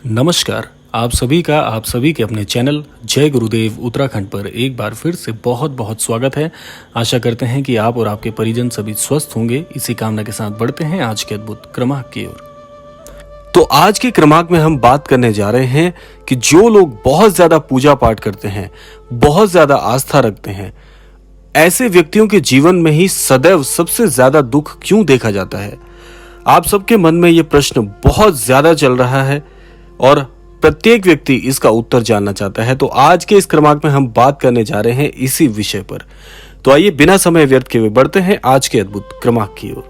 नमस्कार। आप सभी का आप सभी के अपने चैनल जय गुरुदेव उत्तराखंड पर एक बार फिर से बहुत बहुत स्वागत है। आशा करते हैं कि आप और आपके परिजन सभी स्वस्थ होंगे। इसी कामना के साथ बढ़ते हैं आज के अद्भुत क्रमांक की ओर। तो आज के क्रमांक में हम बात करने जा रहे हैं कि जो लोग बहुत ज्यादा पूजा पाठ करते हैं, बहुत ज्यादा आस्था रखते हैं, ऐसे व्यक्तियों के जीवन में ही सदैव सबसे ज्यादा दुख क्यों देखा जाता है। आप सबके मन में यह प्रश्न बहुत ज्यादा चल रहा है और प्रत्येक व्यक्ति इसका उत्तर जानना चाहता है। तो आज के इस क्रमांक में हम बात करने जा रहे हैं इसी विषय पर। तो आइए बिना समय व्यर्थ किए बढ़ते हैं आज के अद्भुत क्रमांक की ओर।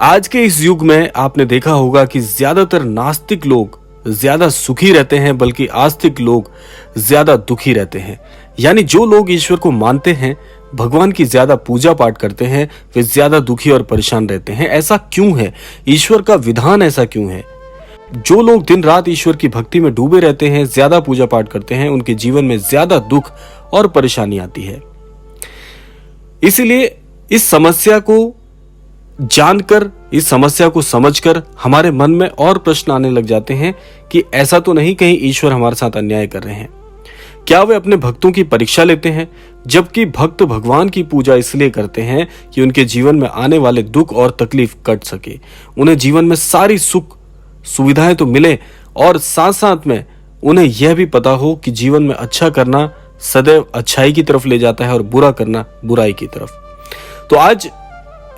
आज के इस युग में आपने देखा होगा कि ज्यादातर नास्तिक लोग ज्यादा सुखी रहते हैं, बल्कि आस्तिक लोग ज्यादा दुखी रहते हैं। यानी जो लोग ईश्वर को मानते हैं, भगवान की ज्यादा पूजा पाठ करते हैं, वे ज्यादा दुखी और परेशान रहते हैं। ऐसा क्यों है? ईश्वर का विधान ऐसा क्यों है? जो लोग दिन रात ईश्वर की भक्ति में डूबे रहते हैं, ज्यादा पूजा पाठ करते हैं, उनके जीवन में ज्यादा दुख और परेशानी आती है। इसलिए इस समस्या को जानकर, इस समस्या को समझकर हमारे मन में और प्रश्न आने लग जाते हैं कि ऐसा तो नहीं कहीं ईश्वर हमारे साथ अन्याय कर रहे हैं? क्या वे अपने भक्तों की परीक्षा लेते हैं? जबकि भक्त भगवान की पूजा इसलिए करते हैं कि उनके जीवन में आने वाले दुख और तकलीफ कट सके, उन्हें जीवन में सारी सुख सुविधाएं तो मिले और साथ साथ में उन्हें यह भी पता हो कि जीवन में अच्छा करना सदैव अच्छाई की तरफ ले जाता है और बुरा करना बुराई की तरफ। तो आज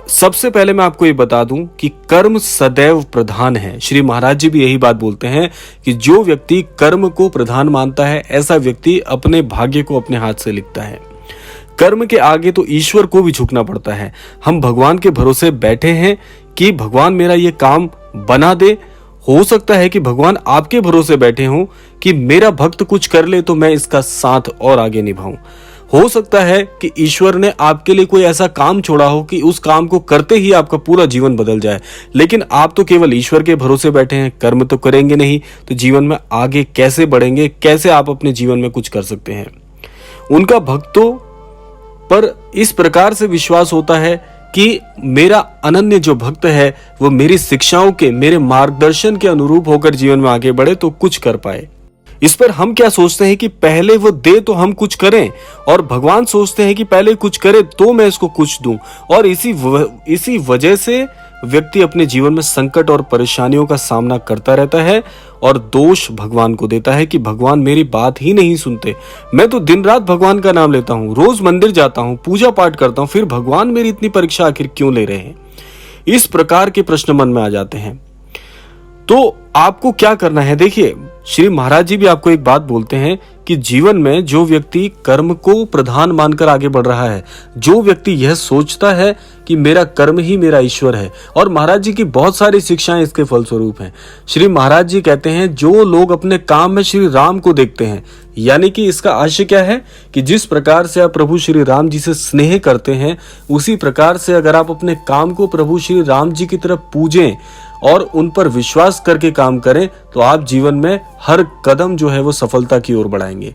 सबसे पहले मैं आपको ये बता दूं कि कर्म सदैव प्रधान है। श्री महाराज जी भी यही बात बोलते हैं कि जो व्यक्ति कर्म को प्रधान मानता है, ऐसा व्यक्ति अपने भाग्य को अपने हाथ से लिखता है। कर्म के आगे तो ईश्वर को भी झुकना पड़ता है। हम भगवान के भरोसे बैठे हैं कि भगवान मेरा ये काम बना दे। हो सकता है कि भगवान आपके भरोसे बैठे हों कि मेरा भक्त कुछ कर ले तो मैं इसका साथ और आगे निभाऊं। हो सकता है कि ईश्वर ने आपके लिए कोई ऐसा काम छोड़ा हो कि उस काम को करते ही आपका पूरा जीवन बदल जाए, लेकिन आप तो केवल ईश्वर के भरोसे बैठे हैं, कर्म तो करेंगे नहीं, तो जीवन में आगे कैसे बढ़ेंगे? कैसे आप अपने जीवन में कुछ कर सकते हैं? उनका भक्तों पर इस प्रकार से विश्वास होता है कि मेरा अनन्य जो भक्त है वो मेरी शिक्षाओं के, मेरे मार्गदर्शन के अनुरूप होकर जीवन में आगे बढ़े तो कुछ कर पाए। इस पर हम क्या सोचते हैं कि पहले वो दे तो हम कुछ करें, और भगवान सोचते हैं कि पहले कुछ करे तो मैं इसको कुछ दूं। और इसी वजह से व्यक्ति अपने जीवन में संकट और परेशानियों का सामना करता रहता है और दोष भगवान को देता है कि भगवान मेरी बात ही नहीं सुनते। मैं तो दिन रात भगवान का नाम लेता हूँ, रोज मंदिर जाता हूँ, पूजा पाठ करता हूँ, फिर भगवान मेरी इतनी परीक्षा आखिर क्यों ले रहे हैं? इस प्रकार के प्रश्न मन में आ जाते हैं। तो आपको क्या करना है? देखिए, श्री महाराज जी भी आपको एक बात बोलते हैं कि जीवन में जो व्यक्ति कर्म को प्रधान मानकर आगे बढ़ रहा है, जो व्यक्ति यह सोचता है कि मेरा कर्म ही मेरा ईश्वर है, और महाराज जी की बहुत सारी शिक्षाएं इसके फलस्वरूप हैं। श्री महाराज जी कहते हैं जो लोग अपने काम में श्री राम को देखते हैं, यानी कि इसका आशय क्या है कि जिस प्रकार से आप प्रभु श्री राम जी से स्नेह करते हैं, उसी प्रकार से अगर आप अपने काम को प्रभु श्री राम जी की तरफ पूजें और उन पर विश्वास करके काम करें, तो आप जीवन में हर कदम जो है वो सफलता की ओर बढ़ाएंगे।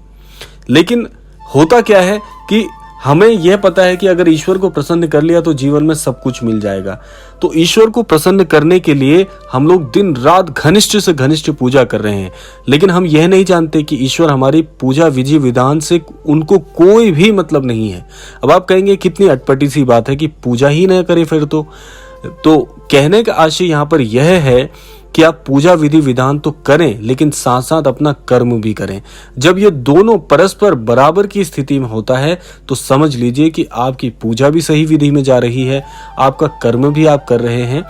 लेकिन होता क्या है कि हमें यह पता है कि अगर ईश्वर को प्रसन्न कर लिया तो जीवन में सब कुछ मिल जाएगा। तो ईश्वर को प्रसन्न करने के लिए हम लोग दिन रात घनिष्ठ से घनिष्ठ पूजा कर रहे हैं, लेकिन हम यह नहीं जानते कि ईश्वर हमारी पूजा विधि विधान से उनको कोई भी मतलब नहीं है। अब आप कहेंगे कितनी अटपटी सी बात है कि पूजा ही न करे फिर तो कहने का आशय यहाँ पर यह है कि आप पूजा विधि विधान तो करें, लेकिन साथ साथ अपना कर्म भी करें। जब ये दोनों परस्पर बराबर की स्थिति में होता है तो समझ लीजिए कि आपकी पूजा भी सही विधि में जा रही है, आपका कर्म भी आप कर रहे हैं।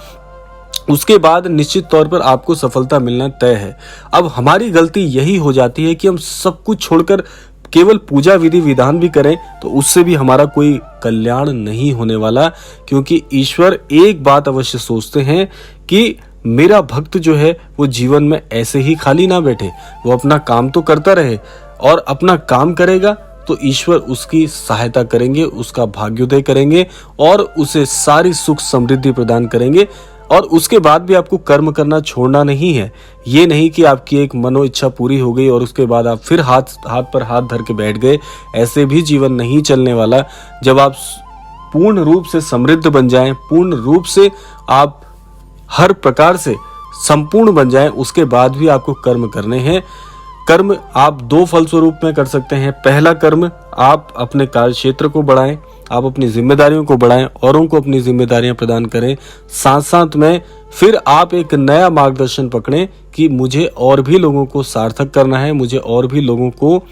उसके बाद निश्चित तौर पर आपको सफलता मिलना तय है। अब हमारी गलती यही हो जाती है कि हम सब कुछ छोड़कर केवल पूजा विधि विधान भी करें तो उससे भी हमारा कोई कल्याण नहीं होने वाला, क्योंकि ईश्वर एक बात अवश्य सोचते हैं कि मेरा भक्त जो है वो जीवन में ऐसे ही खाली ना बैठे, वो अपना काम तो करता रहे, और अपना काम करेगा तो ईश्वर उसकी सहायता करेंगे, उसका भाग्योदय करेंगे और उसे सारी सुख समृद्धि प्रदान करेंगे। और उसके बाद भी आपको कर्म करना छोड़ना नहीं है। ये नहीं कि आपकी एक मनो इच्छा पूरी हो गई और उसके बाद आप फिर हाथ पर हाथ धर के बैठ गए। ऐसे भी जीवन नहीं चलने वाला। जब आप पूर्ण रूप से समृद्ध बन जाएं, पूर्ण रूप से आप हर प्रकार से संपूर्ण बन जाएं, उसके बाद भी आपको कर्म करने हैं। कर्म आप दो फल स्वरूप में कर सकते हैं। पहला कर्म, आप अपने कार्य क्षेत्र को बढ़ाएं, आप अपनी जिम्मेदारियों को बढ़ाएं, औरों को अपनी जिम्मेदारियां प्रदान करें। साथ साथ में फिर आप एक नया मार्गदर्शन पकड़ें कि मुझे और भी लोगों को सार्थक करना है, मुझे और भी लोगों को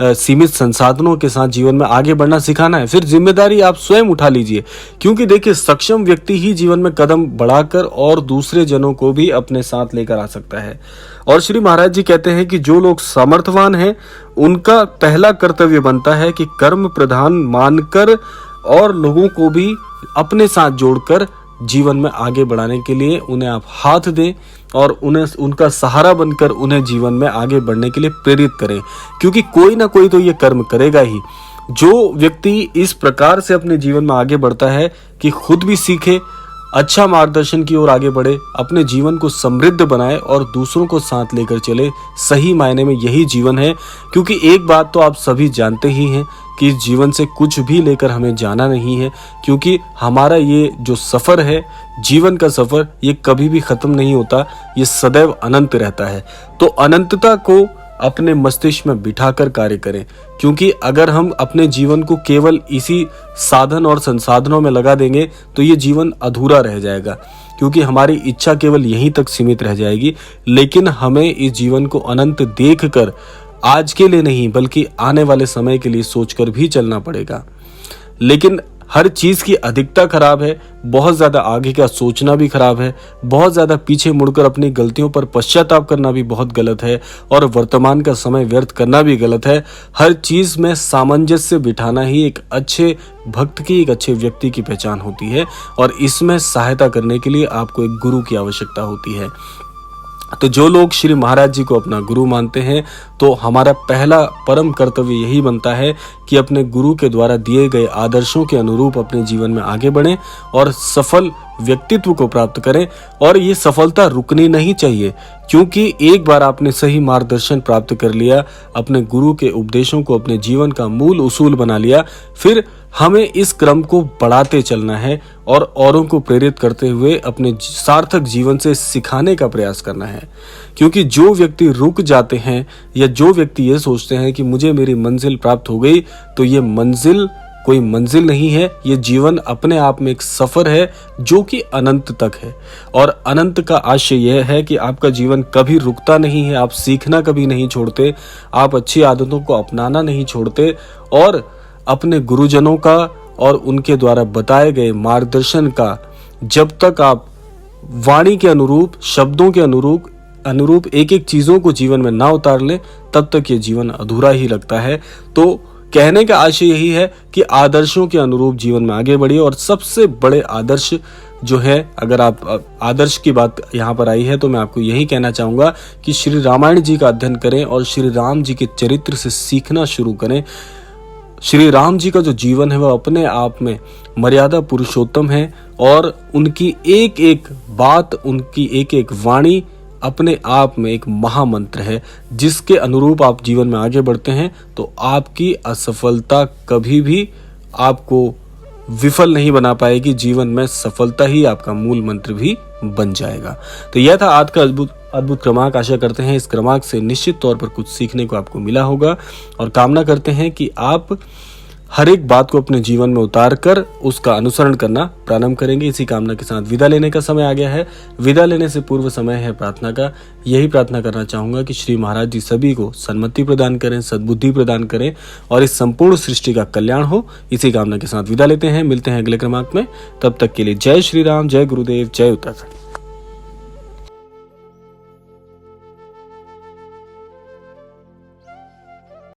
सीमित संसाधनों के साथ जीवन में आगे बढ़ना सिखाना है। फिर जिम्मेदारी आप स्वयं उठा लीजिए, क्योंकि देखिए सक्षम व्यक्ति ही जीवन में कदम बढ़ाकर और दूसरे जनों को भी अपने साथ लेकर आ सकता है। और श्री महाराज जी कहते हैं कि जो लोग समर्थवान हैं उनका पहला कर्तव्य बनता है कि कर्म प्रधान मानकर और लोगों को भी अपने साथ जोड़कर जीवन में आगे बढ़ाने के लिए उन्हें आप हाथ दें और उन्हें उनका सहारा बनकर उन्हें जीवन में आगे बढ़ने के लिए प्रेरित करें, क्योंकि कोई ना कोई तो ये कर्म करेगा ही। जो व्यक्ति इस प्रकार से अपने जीवन में आगे बढ़ता है कि खुद भी सीखे, अच्छा मार्गदर्शन की ओर आगे बढ़े, अपने जीवन को समृद्ध बनाए और दूसरों को साथ लेकर चले, सही मायने में यही जीवन है। क्योंकि एक बात तो आप सभी जानते ही हैं कि इस जीवन से कुछ भी लेकर हमें जाना नहीं है, क्योंकि हमारा ये जो सफर है, जीवन का सफर, ये कभी भी खत्म नहीं होता, ये सदैव अनंत रहता है। तो अनंतता को अपने मस्तिष्क में बिठाकर कार्य करें, क्योंकि अगर हम अपने जीवन को केवल इसी साधन और संसाधनों में लगा देंगे तो ये जीवन अधूरा रह जाएगा, क्योंकि हमारी इच्छा केवल यहीं तक सीमित रह जाएगी। लेकिन हमें इस जीवन को अनंत देखकर आज के लिए नहीं बल्कि आने वाले समय के लिए सोचकर भी चलना पड़ेगा। लेकिन हर चीज की अधिकता खराब है, बहुत ज्यादा आगे का सोचना भी खराब है, बहुत ज्यादा पीछे मुड़कर अपनी गलतियों पर पश्चाताप करना भी बहुत गलत है, और वर्तमान का समय व्यर्थ करना भी गलत है। हर चीज में सामंजस्य बिठाना ही एक अच्छे भक्त की, एक अच्छे व्यक्ति की पहचान होती है, और इसमें सहायता करने के लिए आपको एक गुरु की आवश्यकता होती है। तो जो लोग श्री महाराज जी को अपना गुरु मानते हैं, तो हमारा पहला परम कर्तव्य यही बनता है कि अपने गुरु के द्वारा दिए गए आदर्शों के अनुरूप अपने जीवन में आगे बढ़ें और सफल व्यक्तित्व को प्राप्त करें। और ये सफलता रुकनी नहीं चाहिए, क्योंकि एक बार आपने सही मार्गदर्शन प्राप्त कर लिया, अपने गुरु के उपदेशों को अपने जीवन का मूल उसूल बना लिया, फिर हमें इस क्रम को बढ़ाते चलना है और औरों को प्रेरित करते हुए अपने सार्थक जीवन से सिखाने का प्रयास करना है। क्योंकि जो व्यक्ति रुक जाते हैं या जो व्यक्ति ये सोचते हैं कि मुझे मेरी मंजिल प्राप्त हो गई, तो ये मंजिल कोई मंजिल नहीं है, ये जीवन अपने आप में एक सफर है जो कि अनंत तक है। और अनंत का आशय यह है कि आपका जीवन कभी रुकता नहीं है, आप सीखना कभी नहीं छोड़ते, आप अच्छी आदतों को अपनाना नहीं छोड़ते, और अपने गुरुजनों का और उनके द्वारा बताए गए मार्गदर्शन का जब तक आप वाणी के अनुरूप, शब्दों के अनुरूप एक एक चीजों को जीवन में ना उतार ले, तब तक ये जीवन अधूरा ही लगता है। तो कहने का आशय यही है कि आदर्शों के अनुरूप जीवन में आगे बढ़िए। और सबसे बड़े आदर्श जो है, अगर आप आदर्श की बात यहाँ पर आई है, तो मैं आपको यही कहना चाहूंगा कि श्री रामायण जी का अध्ययन करें और श्री राम जी के चरित्र से सीखना शुरू करें। श्री राम जी का जो जीवन है वह अपने आप में मर्यादा पुरुषोत्तम है, और उनकी एक एक बात, उनकी एक एक वाणी अपने आप में एक महामंत्र है, जिसके अनुरूप आप जीवन में आगे बढ़ते हैं तो आपकी असफलता कभी भी आपको विफल नहीं बना पाएगी। जीवन में सफलता ही आपका मूल मंत्र भी बन जाएगा। तो यह था आज का अद्भुत क्रमांक। आशा करते हैं इस क्रमांक से निश्चित तौर पर कुछ सीखने को आपको मिला होगा, और कामना करते हैं कि आप हर एक बात को अपने जीवन में उतार कर उसका अनुसरण करना प्रारंभ करेंगे। इसी कामना के साथ विदा लेने का समय आ गया है। विदा लेने से पूर्व समय है प्रार्थना का। यही प्रार्थना करना चाहूंगा कि श्री महाराज जी सभी को सन्मति प्रदान करें, सद्बुद्धि प्रदान करें, और इस संपूर्ण सृष्टि का कल्याण हो। इसी कामना के साथ विदा लेते हैं, मिलते हैं अगले क्रमांक में। तब तक के लिए जय श्री राम, जय गुरुदेव, जय उत्तराखंड।